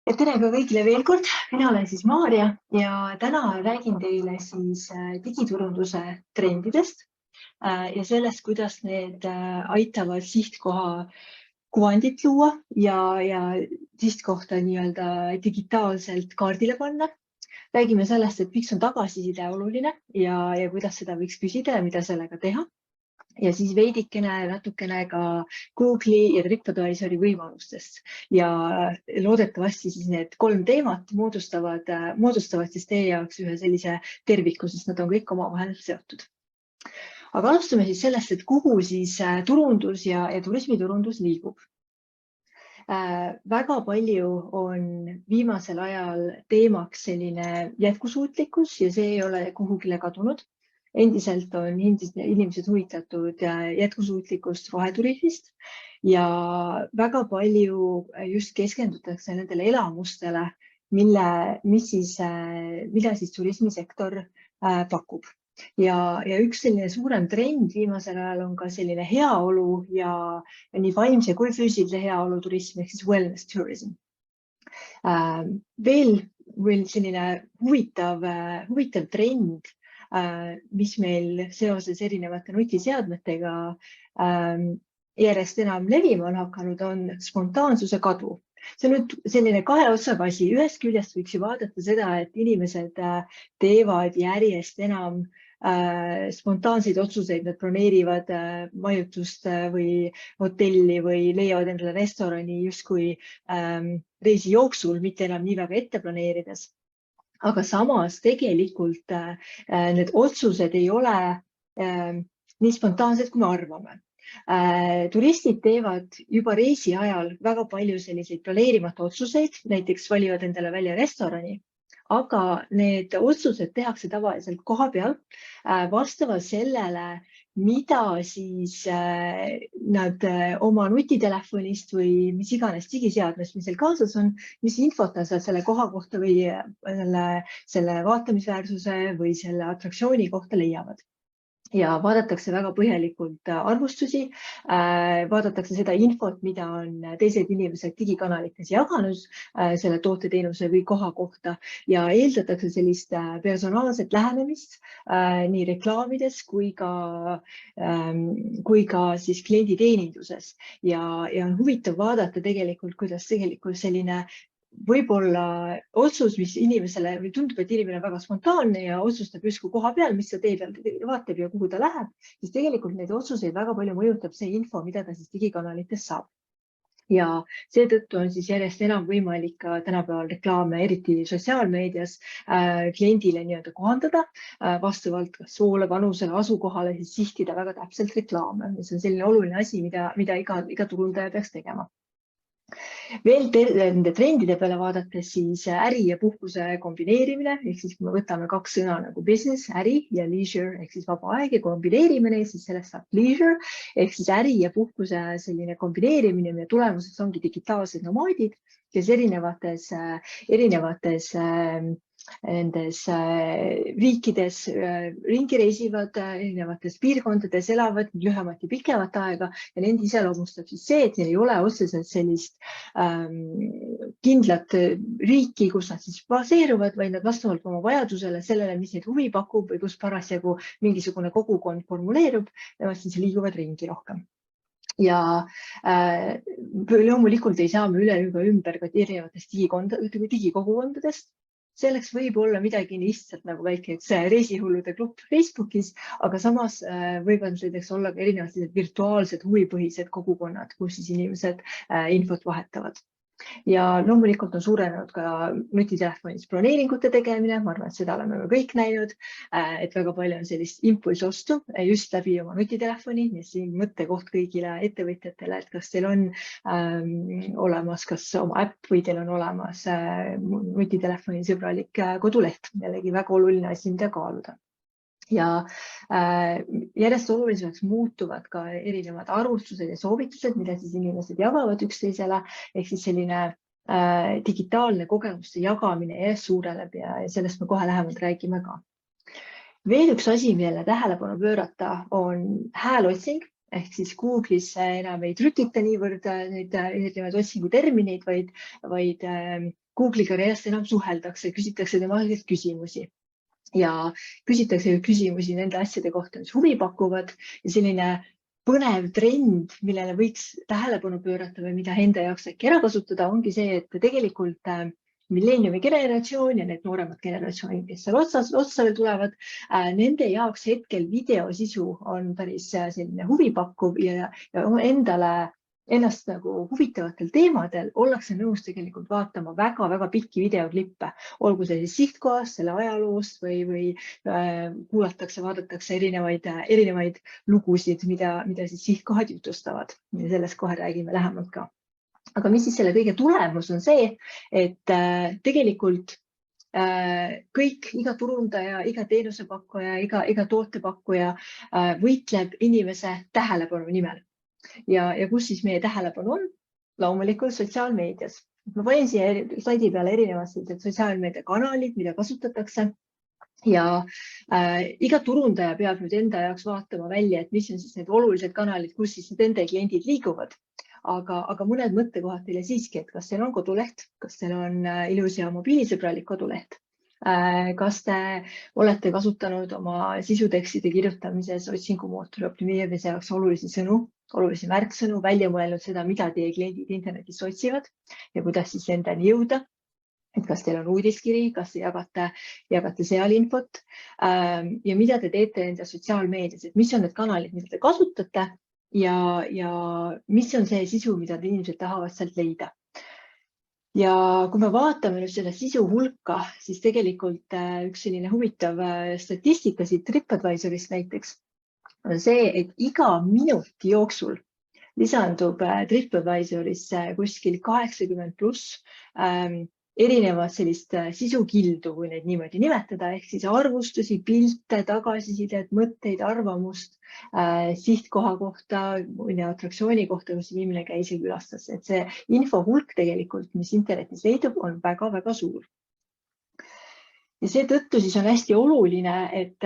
Ja tere ka kõigile veel kord. Mina olen siis Maarja ja täna räägin teile siis digiturunduse trendidest ja sellest, kuidas need aitavad sihtkoha kuvandit luua ja sihtkohta nii-öelda digitaalselt kaardile panna. Räägime sellest, et miks on tagasiside oluline ja kuidas seda võiks küsida ja mida sellega teha. Ja siis veidikene natukene ka Google'i ja TripAdvisori võimalustest. Ja loodetavasti siis need 3 teemat moodustavad siis teie jaoks ühe sellise terviku, sest nad on kõik omavahel seotud. Aga alustame siis sellest, et kuhu siis turundus ja turismiturundus liigub. Väga palju on viimasel ajal teemaks selline jätkusuutlikkus ja see ei ole kuhugile kadunud. Endiselt on inimesed huvitatud jätkusuutlikust roheturismist ja väga palju just keskendutakse nendele elamustele, mida siis turismisektor pakub. Ja üks selline suurem trend viimasel ajal on ka selline heaolu ja nii vaimse kui füüsilise heaolu turism ehk siis wellness tourism. Veel selline huvitav trend, mis meil seoses erinevate nutiseadmetega järjest enam levima on hakanud, on spontaansuse kadu. See on nüüd selline 2 otsaga asi. Ühest küljest võiks ju vaadata seda, et inimesed teevad järjest enam spontaanseid otsuseid, nad broneerivad majutust või hotelli või leiavad endale restorani justkui reisi jooksul, mitte enam nii väga ette planeerides. Aga samas tegelikult need otsused ei ole nii spontaansed, kui me arvame. Turistid teevad juba reisi ajal väga palju selliseid planeerimata otsuseid, näiteks valivad endale välja restorani, aga need otsused tehakse tavaliselt koha peal vastavalt sellele, mida siis nad oma nutitelefonist või mis iganes digiseadmest, mis seal kaasas on, mis infot nad selle koha kohta või selle vaatamisväärsuse või selle atraktsiooni kohta leiavad. Ja vaadatakse väga põhjalikult arvustusi, vaadatakse seda infot, mida on teised inimesed digikanalites jaganud selle tooteteenuse või koha kohta ja eeldatakse sellist personaalset lähenemist nii reklaamides kui ka siis klienditeeninduses. Ja on huvitav vaadata tegelikult, kuidas tegelikult selline võib-olla otsus, mis inimesele või tundub, et inimene on väga spontaanne ja otsustab justkui koha peal, mis ta tee peal vaatab ja kuhu ta läheb, siis tegelikult neid otsuseid väga palju mõjutab see info, mida ta siis digikanalites saab. Ja seetõttu on siis järjest enam võimalik ka tänapäeval reklaame, eriti sotsiaalmeedias, kliendile nii-öelda kohandada vastavalt kas soole, vanusele, asukohale, siis sihtida väga täpselt reklaame, mis on selline oluline asi, mida iga turundaja peaks tegema. Veel nende trendide peale vaadates siis äri ja puhkuse kombineerimine, ehk siis kui me võtame 2 sõna nagu business, äri ja leisure ehk siis vaba aeg ja kombineerimine, siis sellest saab leisure ehk siis äri ja puhkuse selline kombineerimine, mille tulemuseks ongi digitaalsed nomaadid, kes erinevates nendes riikides ringi reisivad, erinevates piirkondades elavad lühemat ja pikemat aega ja nende iseloomustab siis see, et neil ei ole otseselt sellist kindlat riiki, kus nad siis baseeruvad, vaid nad vastavalt oma vajadusele, sellele, mis neid huvi pakub või kus parasjagu mingisugune kogukond formuleerub, nemad siis liiguvad ringi rohkem. Ja loomulikult ei saa me üle ega ümber ka erinevatest digikogukondadest. Selleks võib olla midagi lihtsalt nagu väike reisihullude grupp Facebookis, aga samas võivad näiteks olla ka erinevad virtuaalsed huvipõhised kogukonnad, kus siis inimesed infot vahetavad. Ja loomulikult on suurenenud ka nutitelefonis broneeringute tegemine, ma arvan, et seda oleme kõik näinud, et väga palju on sellist impulsostu just läbi oma nutitelefoni, nii siin mõttekoht kõigile ettevõtjatele, et kas teil on olemas kas oma äpp või teil on olemas nutitelefoni sõbralik koduleht, jällegi väga oluline asi, mida kaaluda. Ja järjest olulisemaks muutuvad ka erinevad arvustused ja soovitused, mida siis inimesed jagavad üksteisele, ehk siis selline digitaalne kogemuste jagamine järjest suureneb ja sellest me kohe lähemalt räägime ka. Veel üks asi, millele tähelepanu pöörata, on häälotsing, ehk siis Google'is enam ei trükita niivõrd neid erinevaid otsingutermineid, vaid Google'iga järjest enam suheldakse, küsitakse tema küsimusi ja küsitakse küsimusi nende asjade kohta, mis huvi pakuvad ja selline põnev trend, millele võiks tähelepanu pöörata või mida enda jaoks äkki ära kasutada, ongi see, et tegelikult milleeniumi generatsioon ja need nooremad generatsioonid, kes seal otsa veel tulevad, nende jaoks hetkel videosisu on päris selline huvipakkuv ja ennast nagu huvitavatel teemadel ollakse nõus tegelikult vaatama väga-väga pikki videoklippe, olgu see siis sihtkohast, selle ajaloost või vaadatakse erinevaid lugusid, mida siis sihtkohad jutustavad. Sellest kohe räägime lähemalt ka. Aga mis siis selle kõige tulemus on see, et tegelikult iga turundaja, iga teenusepakkuja, iga tootepakkuja võitleb inimese tähelepanu nimel. Ja kus siis meie tähelepanu on? Loomulikult sotsiaalmeedias. Ma panin siia slaidi peale erinevad sotsiaalmeediakanalid, mida kasutatakse. Ja iga turundaja peab nüüd enda jaoks vaatama välja, et mis on siis need olulised kanalid, kus siis nende kliendid liiguvad. Aga mõned mõttekohad teile siiski, et kas teil on koduleht, kas teil on ilus ja mobiilisõbralik koduleht, kas te olete kasutanud oma sisutekstide kirjutamises otsingumootori optimeerimise jaoks olulisi sõnu, olulisi märksõnu, välja mõelnud seda, mida teie kliendid internetis otsivad ja kuidas siis nendeni jõuda. Et kas teil on uudiskiri, kas te jagate seal infot ja mida te teete enda sotsiaalmeedias, et mis on need kanalid, mida te kasutate ja mis on see sisu, mida inimesed tahavad sealt leida. Ja kui me vaatame nüüd seda sisu hulka, siis tegelikult üks selline huvitav statistika siit TripAdvisorist näiteks on see, et iga minuti jooksul lisandub TripAdvisorisse kuskil 80+ erinevad sellist sisukildu, kui neid niimoodi nimetada, ehk siis arvustusi, pilte, tagasisidet, mõtteid, arvamust sihtkoha kohta, atraktsiooni kohta, kus inimene käis ja külastas. Et see info hulk tegelikult, mis internetis leidub, on väga-väga suur. Ja seetõttu siis on hästi oluline, et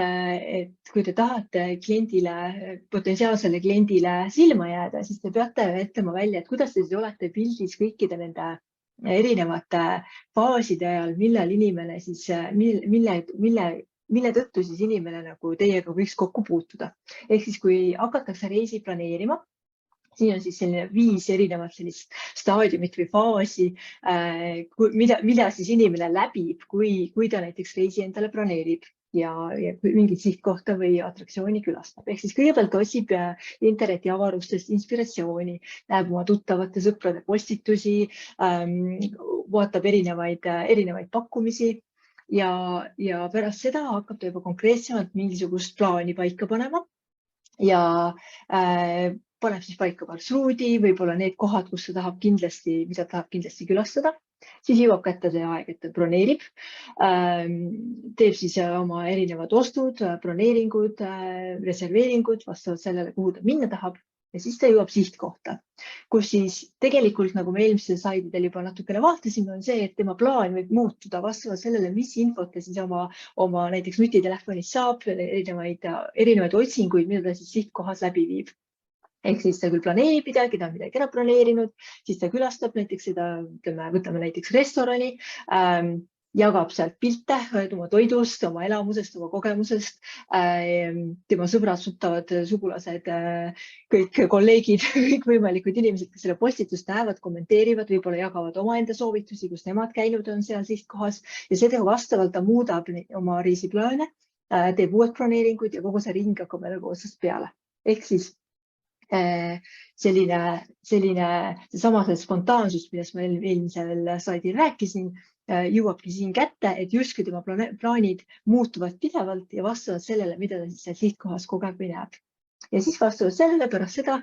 kui te tahate potentsiaalsele kliendile silma jääda, siis te peate ütlema välja, et kuidas te siis olete pildis kõikide nende erinevate faaside ajal, millal inimene siis, mille tõttu siis inimene nagu teiega võiks kokku puutuda. Ehk siis, kui hakatakse reisi planeerima, siin on siis selline 5 erinevat sellist staadiumit või faasi, mida siis inimene läbib, kui ta näiteks reisi endale planeerib ja mingit sihtkohta või atraktsiooni külastab. Ehk siis kõigepealt otsib interneti avarustest inspiratsiooni, näeb oma tuttavate sõprade postitusi, vaatab erinevaid pakkumisi ja pärast seda hakkab ta juba konkreetsemalt mingisugust plaani paika panema ja paneb siis paika marsruudi, võib-olla need kohad, mida tahab kindlasti külastada. Siis jõuab kätte see aeg, et ta broneerib, teeb siis oma erinevad ostud, broneeringud, reserveeringud vastavalt sellele, kuhu ta minna tahab ja siis ta jõuab sihtkohta, kus siis tegelikult, nagu me eelmistel slaididel juba natukene vaatasime, on see, et tema plaan võib muutuda vastavalt sellele, mis infot ta siis oma näiteks nutitelefonis saab, erinevaid otsinguid, mida ta siis sihtkohas läbi viib. Ehk siis ta küll planeerib midagi, ta on midagi ära planeerinud, siis ta külastab näiteks seda, võtame näiteks restorani, jagab sealt pilte oma toidust, oma elamusest, oma kogemusest, tema sõbrad, tuttavad, sugulased, kõik kolleegid, kõik võimalikud inimesed, kes selle postitust näevad, kommenteerivad, võib-olla jagavad omaenda soovitusi, kus nemad käinud on seal sihtkohas ja seda vastavalt ta muudab oma reisiplaane, teeb uued planeeringud ja kogu see ring hakkab nagu otsast peale. Ehk siis seesama spontaansus, millest ma eelmisel slaidil rääkisin, jõuabki siin kätte, et justkui tema plaanid muutuvad pidevalt ja vastavalt sellele, mida ta siis sihtkohas kogeb või näeb. Ja siis vastavalt sellele pärast seda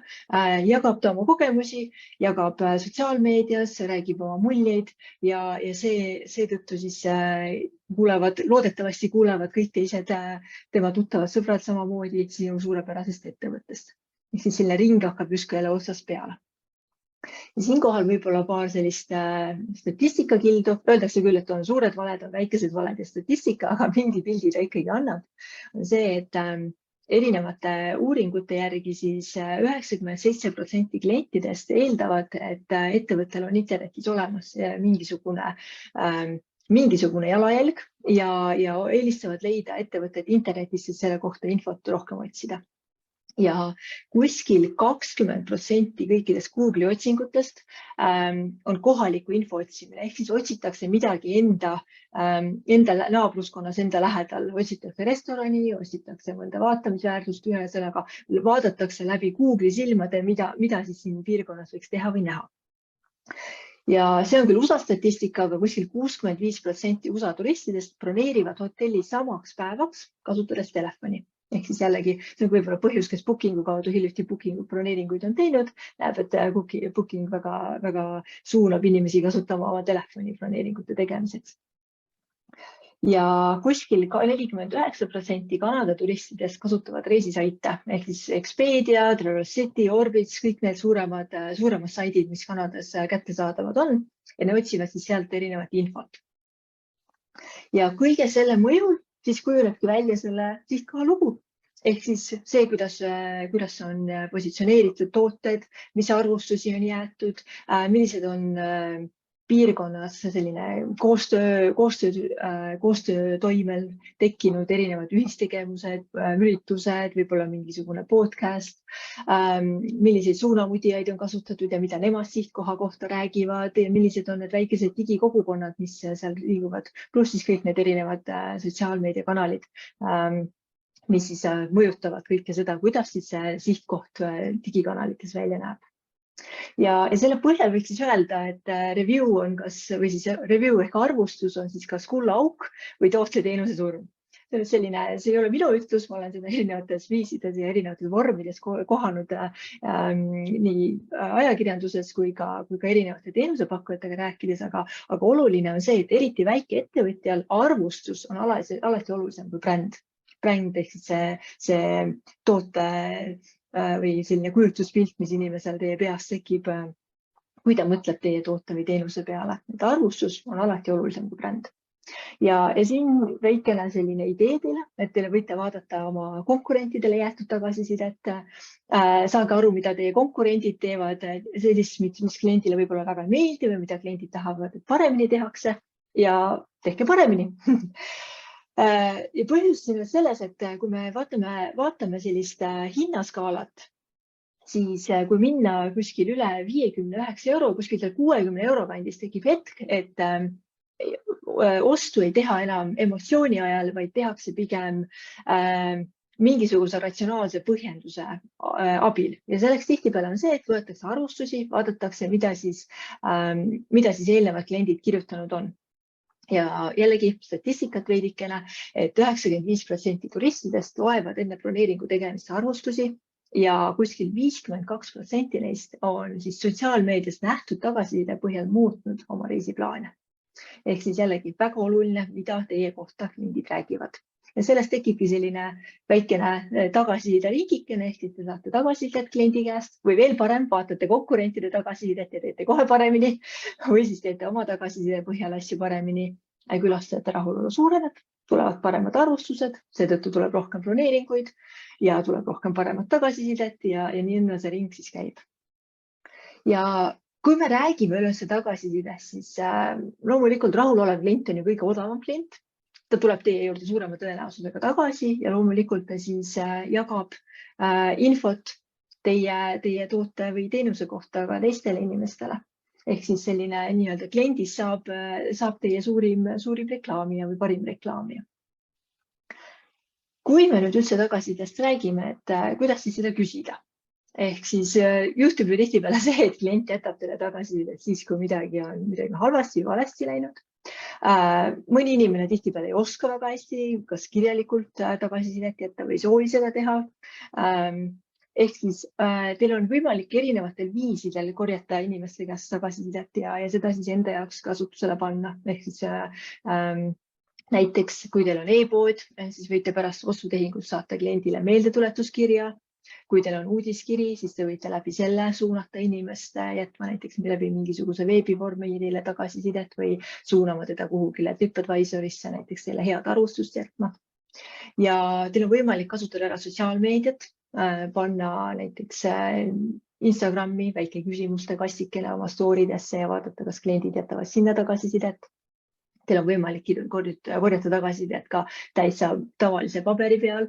jagab ta oma kogemusi, jagab sotsiaalmeedias, räägib oma muljeid ja seetõttu siis loodetavasti kuulevad kõik teised tema tuttavad sõbrad samamoodi sinu suurepärasest ettevõttest. Ehk siis selline ring hakkab justkui jälle otsast peale. Ja siinkohal võib-olla paar sellist statistikakildu. Öeldakse küll, et on suured valed, on väikesed valed ja statistika, aga mingi pildi ta ikkagi annab. On see, erinevate uuringute järgi siis 97% klientidest eeldavad, et ettevõttel on internetis olemas mingisugune jalajälg ja eelistavad leida ettevõtted internetis, sest selle kohta infot rohkem otsida. Ja kuskil 20% kõikidest Google'i otsingutest on kohaliku info otsimine, ehk siis otsitakse midagi enda naabruskonnas, enda lähedal, otsitakse restorani, otsitakse mõnda vaatamisväärsust, ühesõnaga vaadatakse läbi Google'i silmade, mida siis siin piirkonnas võiks teha või näha. Ja see on küll USA statistika, aga kuskil 65% USA turistidest broneerivad hotelli samaks päevaks, kasutades telefoni. Ehk siis jällegi, see on võib-olla põhjus, kes Bookingu kaudu hiljuti Bookingu broneeringuid on teinud, näeb, et Booking väga suunab inimesi kasutama oma telefoni broneeringute tegemiseks. Ja kuskil 49% Kanada turistidest kasutavad reisisaite, ehk siis Expedia, Travelocity, Orbitz, kõik need suuremad saidid, mis Kanadas kättesaadavad on, ja ne otsivad siis sealt erinevat infot. Ja kõige selle mõjul siis kujunebki välja selle sihtkoha lugu. Ehk siis see, kuidas on positsioneeritud tooted, mis arvustusi on jäetud, millised on piirkonnas selline koostöö toimel tekkinud erinevad ühistegevused, üritused, võib-olla mingisugune podcast, milliseid suunamudijaid on kasutatud ja mida nemad sihtkoha kohta räägivad ja millised on need väikesed digikogukonnad, mis seal liiguvad, pluss siis kõik need erinevad sotsiaalmeediakanalid, mis siis mõjutavad kõike seda, kuidas siis sihtkoht digikanalites välja näeb. Ja selle põhjal võiks siis öelda, et review ehk arvustus on siis kas kullaauk või toote-teenuse surm. See ei ole minu ütlus, ma olen seda erinevates viisides ja erinevates vormides kohanud nii ajakirjanduses kui ka erinevate teenusepakkujatega rääkides, aga oluline on see, et eriti väike ettevõtjal arvustus on alati olulisem kui bränd. Bränd ehk see toote või selline kujutluspilt, mis inimesel teie peas tekib, kui ta mõtleb teie toote või teenuse peale. Et arvustus on alati olulisem kui bränd. Ja siin väikene selline idee teile, et teile võite vaadata oma konkurentidele jäetud tagasisidet, saage aru, mida teie konkurendid teevad, sellist, mis kliendile võib-olla väga ei meeldi või mida kliendid tahavad, et paremini tehakse ja tehke paremini. Ja põhjus siin on selles, et kui me vaatame sellist hinnaskaalat, siis kui minna kuskil üle 59 euro, kuskil 60 euro kandis tekib hetk, et ostu ei teha enam emotsiooni ajal, vaid tehakse pigem mingisuguse ratsionaalse põhjenduse abil. Ja selleks tihtipeale on see, et võetakse arvustusi, vaadatakse, mida siis eelnevad kliendid kirjutanud on. Ja jällegi statistikat veidikene, et 95% turistidest loevad enne broneeringu tegemist arvustusi ja kuskil 52% neist on siis sotsiaalmeedias nähtud tagasiside põhjal muutnud oma reisiplaane. Ehk siis jällegi väga oluline, mida teie kohta kliendid räägivad. Ja sellest tekibki selline väikene tagasiside liigikene, ehk te saate tagasisidet kliendi käest või veel parem, vaatate konkurentide tagasisidet ja teete kohe paremini või siis teete oma tagasiside põhjal asju paremini. Külastajate rahulolu suureneb, tulevad paremad arvustused, seetõttu tuleb rohkem broneeringuid ja tuleb rohkem paremat tagasisidet ja nii enne see ring siis käib. Ja kui me räägime üleüldse tagasisidest, siis loomulikult rahulolev klient on ju kõige odavam klient. Ta tuleb teie juurde suurema tõenäosusega tagasi ja loomulikult ta siis jagab infot teie toote või teenuse kohta ka teistele inimestele. Ehk siis selline nii-öelda kliendis saab teie suurim reklaamija või parim reklaamija. Kui me nüüd üldse tagasisidest räägime, et kuidas siis seda küsida? Ehk siis juhtub ju tihtipeale see, et klient jätab teile tagasisidet siis, kui midagi on halvasti või valesti läinud. Mõni inimene tihtipeale ei oska väga hästi, kas kirjalikult tagasisidet jätta või ei soovi seda teha. Ehk siis teil on võimalik erinevatel viisidel korjata inimeste käest tagasisidet ja seda siis enda jaoks kasutusele panna. Ehk siis näiteks, kui teil on e-pood, siis võite pärast ostutehingut saata kliendile meeldetuletuskirja. Kui teil on uudiskiri, siis te võite läbi selle suunata inimest jätma näiteks läbi mingisuguse veebivormile tagasisidet või suunama teda kuhugile TripAdvisorisse näiteks teile head arvustust jätma. ja teil on võimalik kasutada ära sotsiaalmeediat, panna näiteks Instagrami väike küsimuste kastikene oma story'desse ja vaadata, kas kliendid jätavad sinna tagasisidet. Teil on võimalik korjata tagasisidet ka täitsa tavalise paberi peal,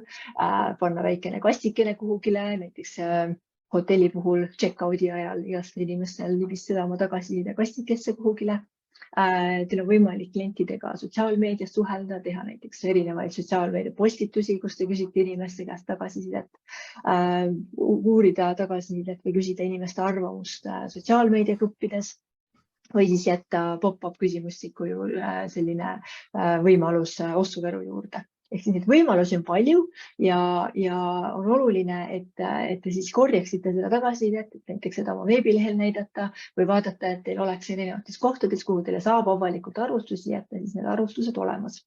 panna väikene kastikene kuhugile, näiteks hotelli puhul check-out'i ajal igast inimestel libistada oma tagasiside kastikesse kuhugile. Teil on võimalik klientidega sotsiaalmeedias suhelda, teha näiteks erinevaid sotsiaalmeedia postitusi, kus te küsite inimeste käest tagasisidet, uurida tagasisidet või küsida inimeste arvamust sotsiaalmeediagruppides või siis jätta pop-up küsimustiku selline võimalus ostuveru juurde. Ehk siis neid võimalusi on palju ja on oluline, et te siis korjaksite seda tagasisidet, et näiteks seda oma veebilehel näidata või vaadata, et teil oleks erinevates kohtades, kuhu teile saab avalikult arvustusi jätta, siis need arvustused olemas.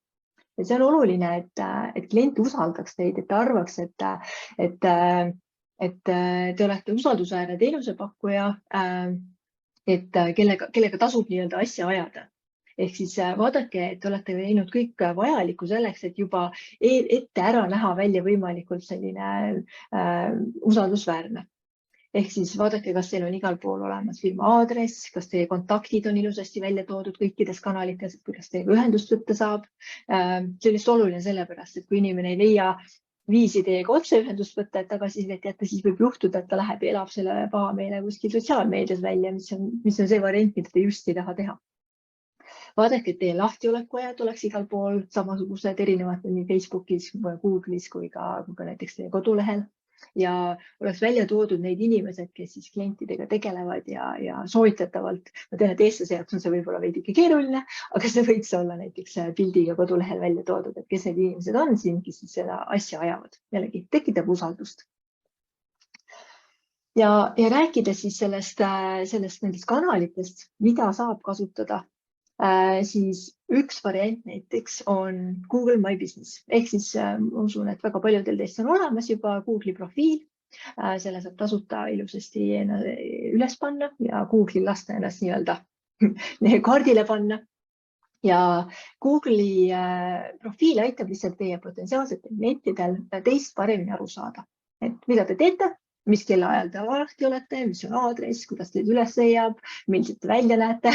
Ja see on oluline, et klient usaldaks teid, et ta arvaks, et te olete usaldusväärne teenusepakkuja, et kellega tasub nii-öelda asja ajada. Ehk siis vaadake, et te olete teinud kõik vajalikku selleks, et juba ette ära näha välja võimalikult selline usaldusväärne. Ehk siis vaadake, kas teil on igal pool olemas firma aadress, kas teie kontaktid on ilusasti välja toodud kõikides kanalites, kuidas teiega ühendust võtta saab. See on just oluline sellepärast, et kui inimene ei leia viisi teiega otseühendust võtta, et tagasisidet jätta, siis võib juhtuda, et ta läheb ja elab selle pahameele kuskil sotsiaalmeedias välja, mis on see variant, mida te just ei taha teha. Vaadake, et teie lahtiolekuajad oleks igal pool samasugused erinevad nii Facebookis, Google'is kui ka näiteks teie kodulehel ja oleks välja toodud neid inimesed, kes siis klientidega tegelevad ja soovitatavalt. Ma tean, et eestlase jaoks on see võib-olla veidike keeruline, aga see võiks olla näiteks pildiga kodulehel välja toodud, et kes need inimesed on siin, kes siis seda asja ajavad. Jällegi tekitab usaldust. Ja rääkides siis sellest nendest kanalitest, mida saab kasutada, siis üks variant näiteks on Google My Business. Ehk siis ma usun, et väga paljudel teist on olemas juba Google'i profiil. Selle saab tasuta ilusasti üles panna ja Google'il lasta ennast nii-öelda kaardile panna. Ja Google'i profiil aitab lihtsalt teie potentsiaalsetel klientidel teist paremini aru saada. Et mida te teete? Mis kellaajal te lahti olete, mis on aadress, kuidas teid üles leiab, millised te välja näete,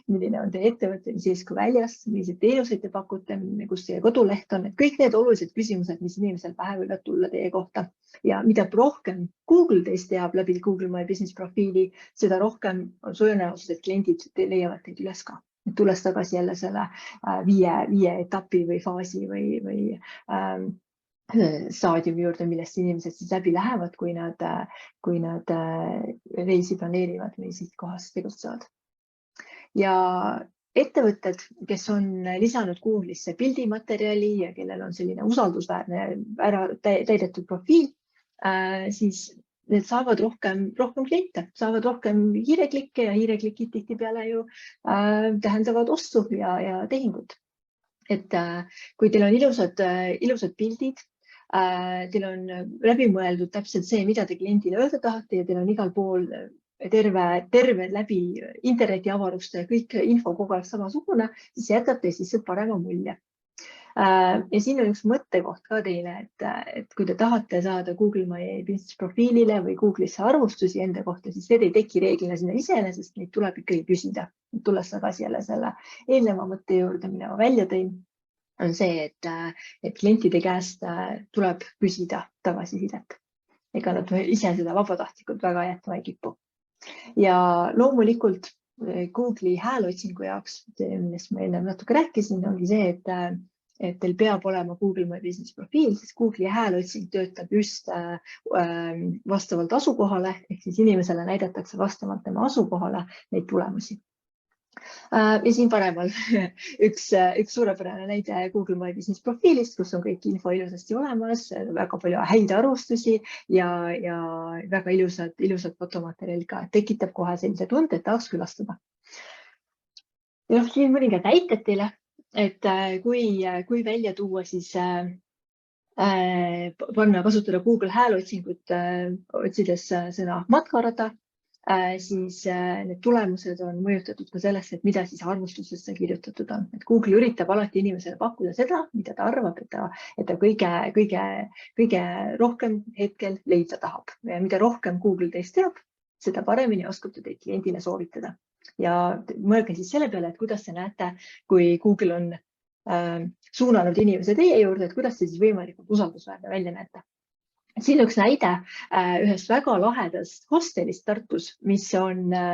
milline on teie ettevõte, mis sees kui väljas, milliseid teenuseid te pakute, kus teie koduleht on. Kõik need olulised küsimused, mis inimesel pähe võivad tulla teie kohta. Ja mida rohkem Google teist teab läbi Google My Business profiili, seda rohkem on tõenäosus, et kliendid leiavad teid üles ka. Tulles tagasi jälle selle viie etapi või faasi või staadiumi juurde, millest inimesed siis läbi lähevad, kui nad reisi planeerivad või sihtkohas tegutsevad. Ja ettevõtted, kes on lisanud Google'isse pildimaterjali ja kellel on selline usaldusväärne ära täidetud profiil, siis need saavad rohkem kliente, saavad rohkem hiireklikke ja hiireklikid tihtipeale ju tähendavad ostu ja tehingut. Et kui teil on ilusad pildid, teil on läbimõeldud täpselt see, mida te kliendile öelda tahate ja teil on igal pool terve läbi internetiavaruste kõik info kogu aeg samasugune, siis jätab teist lihtsalt parema mulje. Ja siin on üks mõttekoht ka teile, et kui te tahate saada Google My Business profiilile või Google'isse arvustusi enda kohta, siis need ei teki reeglina sinna iseenesest, neid tuleb ikkagi küsida. Tulles tagasi jälle selle eelneva mõtte juurde, mida ma välja tõin, on see, et klientide käest tuleb küsida tagasisidet. Ega nad ise seda vabatahtlikult väga jätma ei kipu. Ja loomulikult Google'i häälotsingu jaoks, millest ma enne natuke rääkisin, ongi see, et teil peab olema Google My Business profiil, sest Google'i häälotsing töötab just vastavalt asukohale, ehk siis inimesele näidatakse vastavalt tema asukohale neid tulemusi. Ja siin paremal üks suurepärane näide Google My Business profiilist, kus on kõik info ilusasti olemas, väga palju häid arvustusi ja väga ilusad fotomaterjalid ka. Tekitab kohe sellise tunde, et tahaks külastada. Ja siin mõningad näited teile, et kui välja tuua, siis panna kasutada Google häälotsingut, otsides sõna matkarada, siis need tulemused on mõjutatud ka sellest, et mida siis arvustusesse kirjutatud on. Et Google üritab alati inimesele pakkuda seda, mida ta arvab, et ta kõige rohkem hetkel leida tahab. Ja mida rohkem Google teist teab, seda paremini oskab ta teid kliendile soovitada. Ja mõelge siis selle peale, et kuidas te näete, kui Google on suunanud inimese teie juurde, et kuidas te siis võimalikult usaldusväärne välja näete. Siin üks näide ühest väga lahedast hostelist Tartus, mille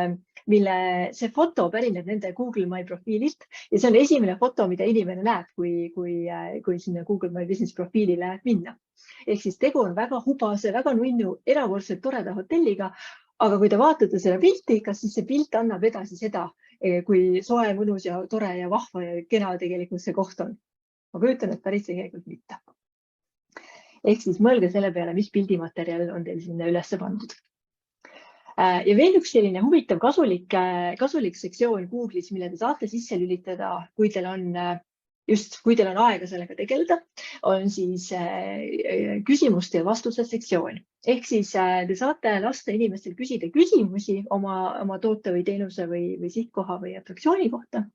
see foto pärineb nende Google My profiililt ja see on esimene foto, mida inimene näeb, kui sinna Google My Business profiilile minna. Ehk siis tegu on väga hubase, väga nunnu, erakordselt toreda hotelliga, aga kui te vaatate selle pilti, kas siis see pilt annab edasi seda, kui soe, mõnus ja tore ja vahva ja kena tegelikult see koht on. Ma kujutan, et päris tegelikult mitte. Ehk siis mõelge selle peale, mis pildimaterjal on teil sinna üles pandud. Ja veel üks selline huvitav kasulik sektsioon Google'is, mille te saate sisse lülitada, kui teil on aega sellega tegeleda, on siis küsimuste ja vastuste sektsioon. Ehk siis te saate lasta inimestel küsida küsimusi oma toote või teenuse või sihtkoha või atraktsiooni kohta.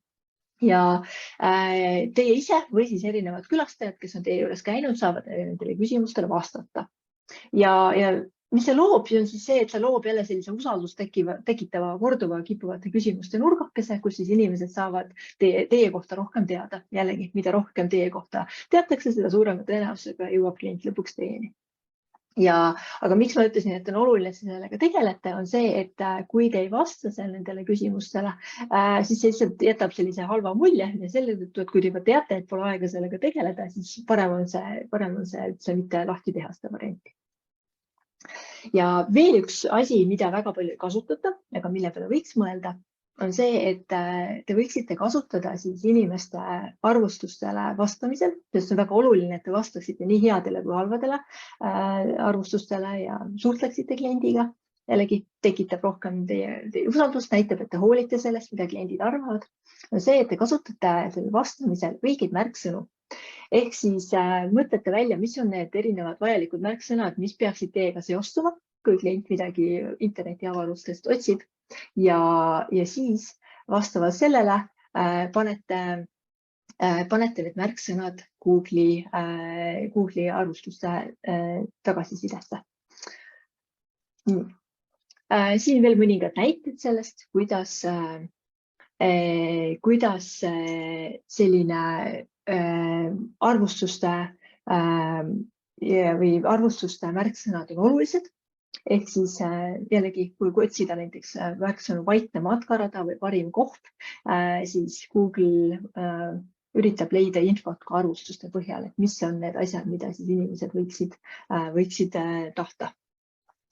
Ja teie ise või siis erinevad külastajad, kes on teie juures käinud, saavad nendele küsimustele vastata. Ja mis see loob, on siis see, et see loob jälle sellise usaldust tekitava korduva kippuvate küsimuste nurgakese, kus siis inimesed saavad teie kohta rohkem teada. Jällegi, mida rohkem teie kohta teatakse, seda suurema tõenäosusega jõuab klient lõpuks teieni. Aga miks ma ütlesin, et on oluline, et sellega tegelete, on see, et kui te ei vasta nendele küsimustele, siis see lihtsalt jätab sellise halva mulje ja selle tõttu, et kui te juba teate, et pole aega sellega tegeleda, siis parem on see üldse mitte lahti teha seda varianti. Ja veel üks asi, mida väga palju ei kasutata, aga mille peale võiks mõelda, on see, et te võiksite kasutada siis inimeste arvustustele vastamisel, sest on väga oluline, et te vastaksite nii headele kui halvadele arvustustele ja suhtleksite kliendiga. Jällegi tekitab rohkem teie usaldust, näitab, et te hoolite sellest, mida kliendid arvavad. On see, et te kasutate vastamisel õigeid märksõnu. Ehk siis mõtlete välja, mis on need erinevad vajalikud märksõnad, mis peaksid teiega seostuma, kui klient midagi internetiavarustest otsib. Ja siis vastavalt sellele panete need märksõnad Google'i arvustuste tagasisidesse. Siin veel mõningad näited sellest, kuidas selline arvustuste märksõnad on olulised. Ehk siis jällegi, kui otsida näiteks märksõnu vaikne matkarada või parim koht, siis Google üritab leida infot ka arvustuste põhjal, et mis on need asjad, mida siis inimesed võiksid tahta.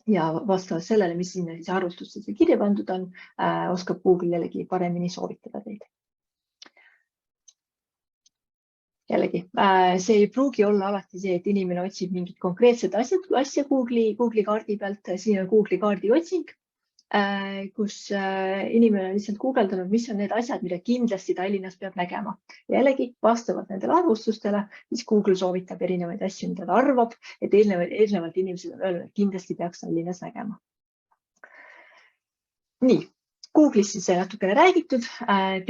Ja vastavalt sellele, mis sinna siis arvustustesse kirja pandud on, oskab Google jällegi paremini soovitada teid. Jällegi, see ei pruugi olla alati see, et inimene otsib mingit konkreetset asja Google'i kaardi pealt. Siin on Google'i kaardi otsing, kus inimene on lihtsalt guugeldanud, mis on need asjad, mida kindlasti Tallinnas peab nägema. Jällegi, vastavalt nendele arvustustele, siis Google soovitab erinevaid asju, mida ta arvab, et eelnevalt inimesed on öelnud, et kindlasti peaks Tallinnas nägema. Nii, Google'is siis natukene räägitud.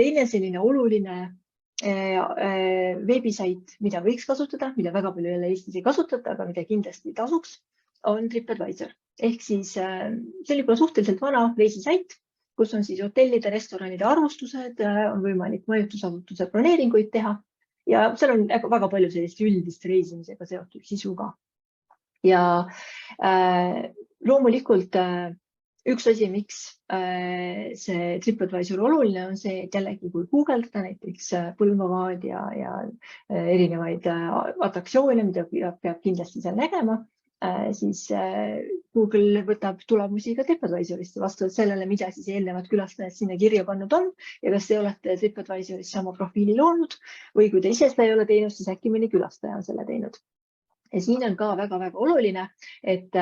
Teine selline oluline veebisait, mida võiks kasutada, mida väga palju jälle Eestis ei kasutata, aga mida kindlasti tasuks, on TripAdvisor. Ehk siis see on juba suhteliselt vana reisisait, kus on siis hotellide, restoranide arvustused, on võimalik majutusasutuse broneeringuid teha ja seal on väga palju sellist üldist reisimisega seotud sisu ka. Ja loomulikult üks asi, miks see TripAdvisor oluline on see, et jällegi kui guugeldada näiteks Põlvamaad ja erinevaid atraktsioone, mida peab kindlasti seal nägema, siis Google võtab tulemusi ka TripAdvisorist vastavalt sellele, mida siis eelnevad külastajad sinna kirja pannud on ja kas te olete TripAdvisorist sama profiili loonud või kui te ise seda ei ole teinud, siis äkki mõni külastaja on selle teinud. Ja siin on ka väga-väga oluline, et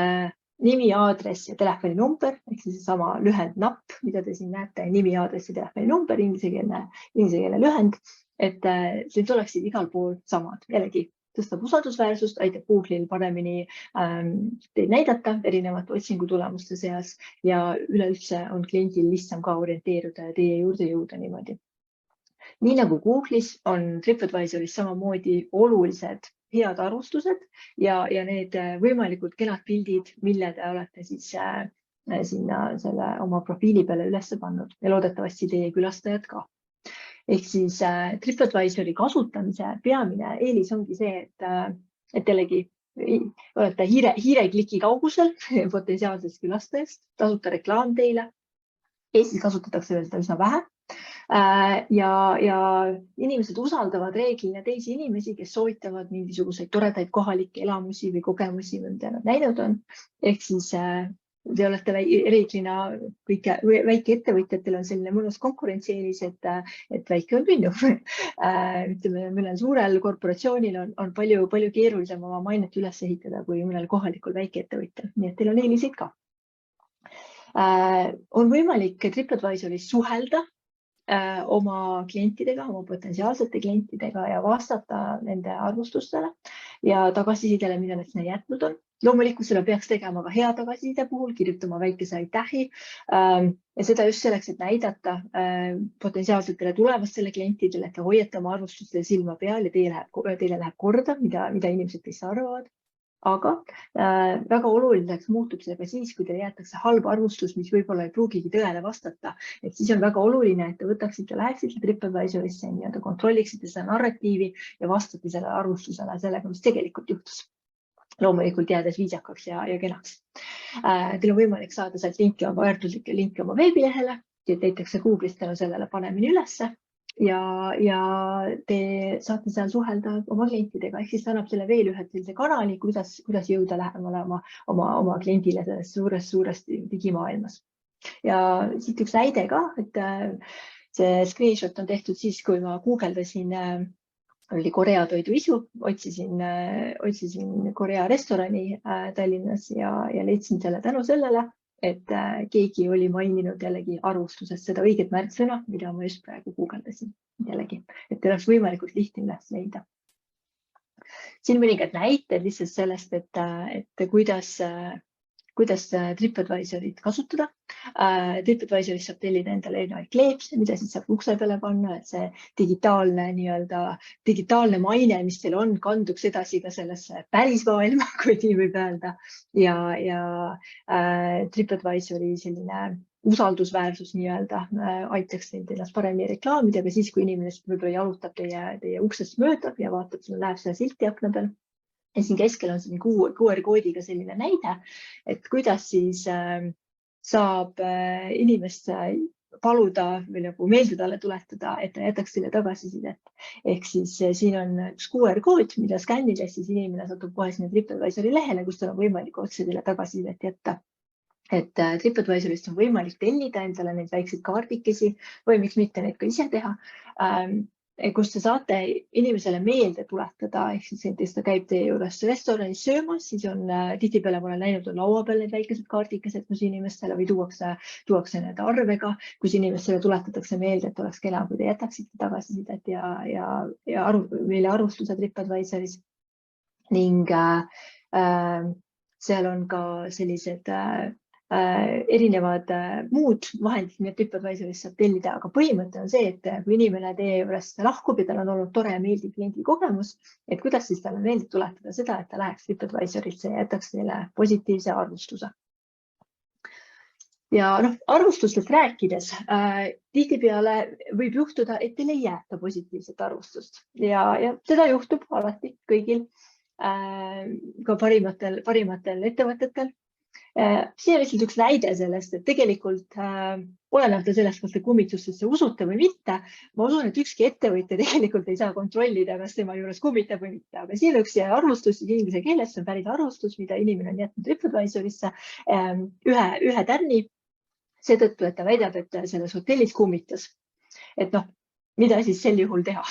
nimi, aadress ja telefoninumber, ehk siis sama lühend napp, mida te siin näete, nimi, aadress ja telefoninumber, inglisekeelne lühend, et need oleksid igal pool samad. Jällegi, tõstab usaldusväärsust, aitab Google'il paremini teid näidata erinevate otsingutulemuste seas ja üleüldse on kliendil lihtsam ka orienteeruda ja teie juurde jõuda niimoodi. Nii nagu Google'is on TripAdvisoris samamoodi olulised head arvustused ja need võimalikult kenad pildid, mille te olete siis sinna selle oma profiili peale üles pannud ja loodetavasti teie külastajad ka. Ehk siis TripAdvisori kasutamise peamine eelis ongi see, et jällegi olete hiirekliki kaugusel potentsiaalsest külastajast, tasuta reklaam teile. Eestis kasutatakse veel seda üsna vähe. Ja inimesed usaldavad reeglina teisi inimesi, kes soovitavad mingisuguseid toredaid kohalikke elamusi või kogemusi, mida nad näinud on. Ehk siis te olete reeglina väikeettevõtjatel on selline mõnus konkurentsieelis, et väike on pinnu. Ütleme, mõnel suurel korporatsioonil on palju keerulisem oma mainet üles ehitada kui mõnel kohalikul väikeettevõtjal. Nii et teil on eeliseid ka. On võimalik TripAdvisoris suhelda oma klientidega, oma potentsiaalsete klientidega ja vastata nende arvustustele ja tagasisidele, mida nad sinna jätnud on. Loomulikult seda peaks tegema ka hea tagasiside puhul, kirjutama väikese aitähi ja seda just selleks, et näidata potentsiaalsetele tulevastele klientidele, et te hoiate oma arvustustele silma peal ja teile läheb korda, mida inimesed teist arvavad. Aga väga oluliseks muutub see ka siis, kui teile jäetakse halb arvustus, mis võib-olla ei pruugigi tõele vastata. Et siis on väga oluline, et te võtaksite, läheksite TripAdvisorisse ja kontrolliksite seda narratiivi ja vastate sellele arvustusele sellega, mis tegelikult juhtus. Loomulikult jäädes viisakaks ja kenaks. Teil on võimalik saada sealt väärtuslikke linki oma veebilehele, leitakse Google'ist tänu sellele panemini ülesse. Ja te saate seal suhelda oma klientidega, ehk siis ta annab selle veel ühe sellise kanali, kuidas jõuda lähemale oma kliendile selles suures digimaailmas. Ja siit üks näide ka, et see screenshot on tehtud siis, kui ma guugeldasin, oli Korea toiduisu, otsisin Korea restorani Tallinnas ja leidsin selle tänu sellele, et keegi oli maininud jällegi arvustuses seda õiget märksõna, mida ma just praegu guugeldasin jällegi, et teil oleks võimalikult lihtne üles leida. Siin mõningad näited lihtsalt sellest, et kuidas TripAdvisorit kasutada. TripAdvisoris saab tellida endale erinevaid kleepse, mida siis saab ukse peale panna, et see digitaalne maine, mis teil on, kanduks edasi ka sellesse pärismaailma, kui nii võib öelda. Ja TripAdvisori selline usaldusväärsus aitaks teil ennast paremini reklaamida, aga siis, kui inimene võib-olla jalutab teie uksest mööda ja vaatab, näeb seda silti akna peal. Ja siin keskel on selline QR-koodiga selline näide, et kuidas siis saab inimest paluda või nagu meelde talle tuletada, et ta jätaks teile tagasisidet. Ehk siis siin on üks QR-kood, mida skännides siis inimene satub kohe sinna TripAdvisori lehele, kus tal on võimalik otse teile tagasisidet jätta. Et TripAdvisorist on võimalik tellida endale neid väikseid kaardikesi või miks mitte neid ka ise teha. Kus te saate inimesele meelde tuletada, ehk siis näiteks ta käib teie juures restoranis söömas, siis on tihtipeale ma olen näinud laua peal need väikesed kaardikesed, kus inimestele või tuuakse need arvega, kus inimestele tuletatakse meelde, et oleks kena, kui te jätaksite tagasisidet ja meile arvustuse TripAdvisoris. Ning seal on ka sellised erinevad muud vahendid, mida TripAdvisoris saab tellida, aga põhimõte on see, et kui inimene teie juurest lahkub ja tal on olnud tore ja meeldiv kliendi kogemus, et kuidas siis talle meeldib tuletada seda, et ta läheks TripAdvisorisse ja jätaks neile positiivse arvustuse. Ja arvustustest rääkides, tihtipeale võib juhtuda, et teil ei jäeta positiivset arvustust ja seda juhtub alati kõigil, ka parimatel ettevõtetel. Siin on lihtsalt üks näide sellest, et tegelikult olenevalt sellest, kas te kummitustesse usute või mitte, ma usun, et ükski ettevõtja tegelikult ei saa kontrollida, kas tema juures kummitab või mitte. Aga siin üks arvustus inglise keeles, see on päris arvustus, mida inimene on jätnud TripAdvisorisse ühe tärni, seetõttu, et ta väidab, et selles hotellis kummitas. Et mida siis sel juhul teha?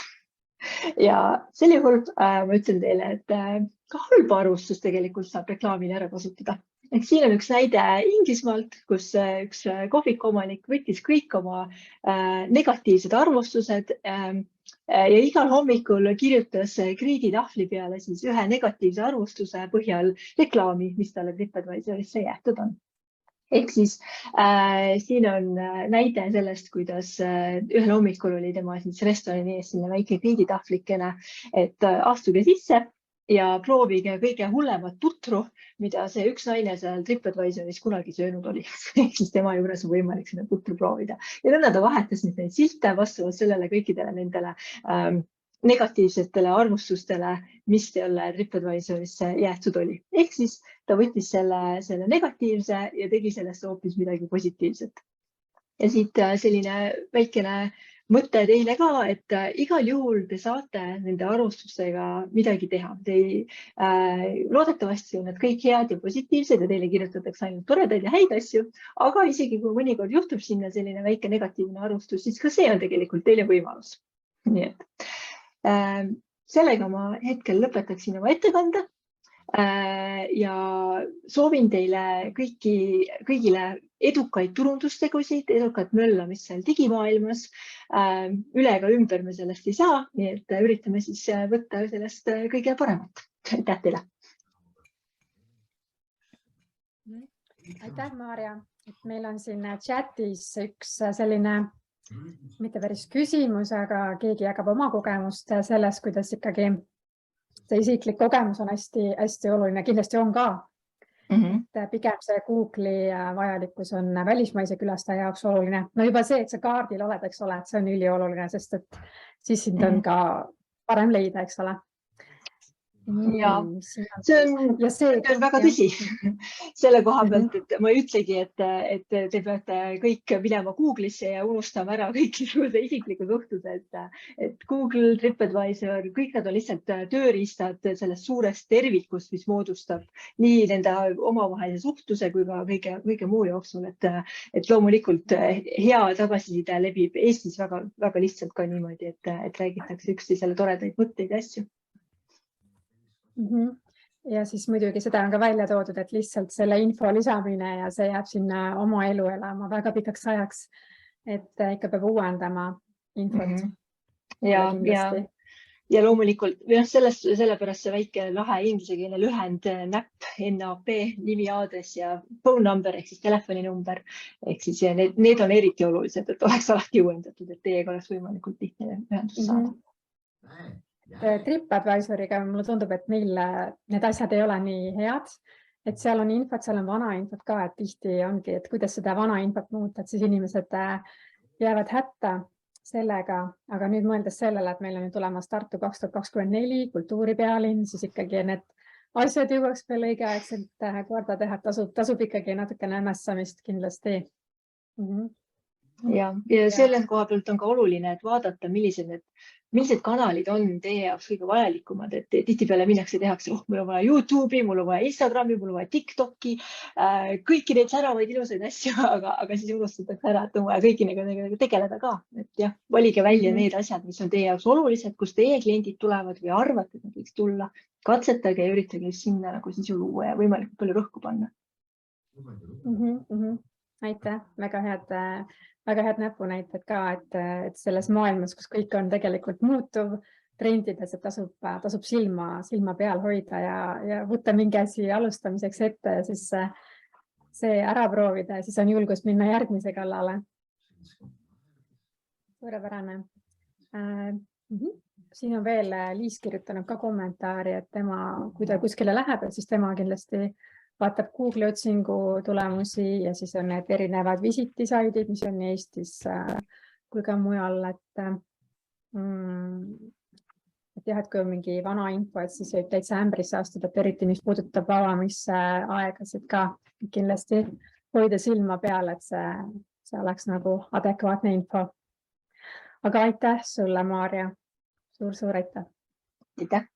Ja sel juhul ma ütlen teile, et ka halba arvustust tegelikult saab reklaamile ära kasutada. Ehk siin on üks näide Inglismaalt, kus üks kohvikuomanik võttis kõik oma negatiivsed arvustused ja igal hommikul kirjutas krediitahvli peale siis ühe negatiivse arvustuse põhjal reklaami, mis talle TripAdvisorisse jäetud on. Ehk siis siin on näide sellest, kuidas ühel hommikul oli tema siis restorani ees selline väike krediitahvlikene, et astuge sisse ja proovige kõige hullemat putru, mida see üks naine seal TripAdvisoris kunagi söönud oli. Ehk siis tema juures on võimalik seda putru proovida. Ja nõnda ta vahetas neid silte vastavalt sellele kõikidele nendele negatiivsetele arvustustele, mis talle TripAdvisorisse jäetud oli. Ehk siis ta võttis selle negatiivse ja tegi sellest hoopis midagi positiivset. Ja siit selline väikene mõte teile ka, et igal juhul te saate nende arvustustega midagi teha. Loodetavasti on need kõik head ja positiivsed ja teile kirjutatakse ainult toredaid ja häid asju, aga isegi kui mõnikord juhtub sinna selline väike negatiivne arvustus, siis ka see on tegelikult teile võimalus. Nii et sellega ma hetkel lõpetaksin oma ettekande ja soovin teile kõigile edukaid turundustegusid, edukat möllamist seal digimaailmas. Üle ega ümber me sellest ei saa, nii et üritame siis võtta sellest kõige paremat. Aitäh teile! Aitäh, Maarja! Meil on siin chatis üks selline mitte päris küsimus, aga keegi jagab oma kogemust selles, kuidas ikkagi see isiklik kogemus on hästi oluline, kindlasti on ka. Pigem see Google'i vajalikkus on välismaise külastaja jaoks oluline. No juba see, et sa kaardil oled, eks ole, et see on ülioluline, sest et siis sind on ka parem leida, eks ole. Ja see on väga tõsi selle koha pealt, et ma ei ütlegi, et te peate kõik minema Google'isse ja unustama ära kõik isiklikud suhtused, et Google, TripAdvisor, kõik nad on lihtsalt tööriistad sellest suurest tervikust, mis moodustab nii nende omavahelise suhtluse kui ka kõige muu jooksul, et loomulikult hea tagasiside levib Eestis väga lihtsalt ka niimoodi, et räägitakse üksteisele toredaid mõtteid ja asju. Ja siis muidugi seda on ka välja toodud, et lihtsalt selle info lisamine ja see jääb sinna oma elu elama väga pikaks ajaks, et ikka peab uuendama infot. Ja loomulikult sellepärast see väike lahe ingliskeelne lühend NAP, NAP, nimi, aadress ja phone number ehk siis telefoninumber. Ehk siis need on eriti olulised, et oleks alati uuendatud, et teiega oleks võimalikult lihtne ühendust saada. TripAdvisoriga mulle tundub, et neil need asjad ei ole nii head, et seal on infot, seal on vana infot ka, et tihti ongi, et kuidas seda vana infot muuta, et siis inimesed jäävad hätta sellega, aga nüüd mõeldes sellele, et meil on tulemas Tartu 2024 kultuuripealinn, siis ikkagi need asjad jõuaks veel õigeaegselt korda teha, tasub ikkagi natukene mässamist kindlasti. Ja selle koha pealt on ka oluline, et vaadata, millised kanalid on teie jaoks kõige vajalikumad, et tihtipeale minnakse tehakse, mul on vaja YouTube'i, mul on vaja Instagrami, mul on vaja TikTok'i, kõiki neid säravaid ilusaid asju, aga siis unustatakse ära, et on vaja kõigi nendega tegeleda ka. Et jah, valige välja need asjad, mis on teie jaoks olulised, kus teie kliendid tulevad või arvate, et nad võiks tulla. Katsetage ja üritage sinna nagu sisu luua ja võimalikult palju rõhku panna. Aitäh, väga head näpunäited ka, et selles maailmas, kus kõik on tegelikult muutuv trendides, et tasub silma peal hoida ja võtta mingi asi alustamiseks ette ja siis see ära proovida ja siis on julgust minna järgmise kallale. Suurepärane. Siin on veel Liis kirjutanud ka kommentaari, et tema, kui ta kuskile läheb, siis tema kindlasti vaatab Google otsingu tulemusi ja siis on need erinevad visitisaidid, mis on nii Eestis kui ka mujal, et jah, et kui on mingi vana info, et siis võib täitsa ämbrisse astuda, et eriti mis puudutab avamisaegasid ka kindlasti hoida silma peal, et see oleks nagu adekvaatne info. Aga aitäh sulle, Maarja. Suur aitäh. Aitäh.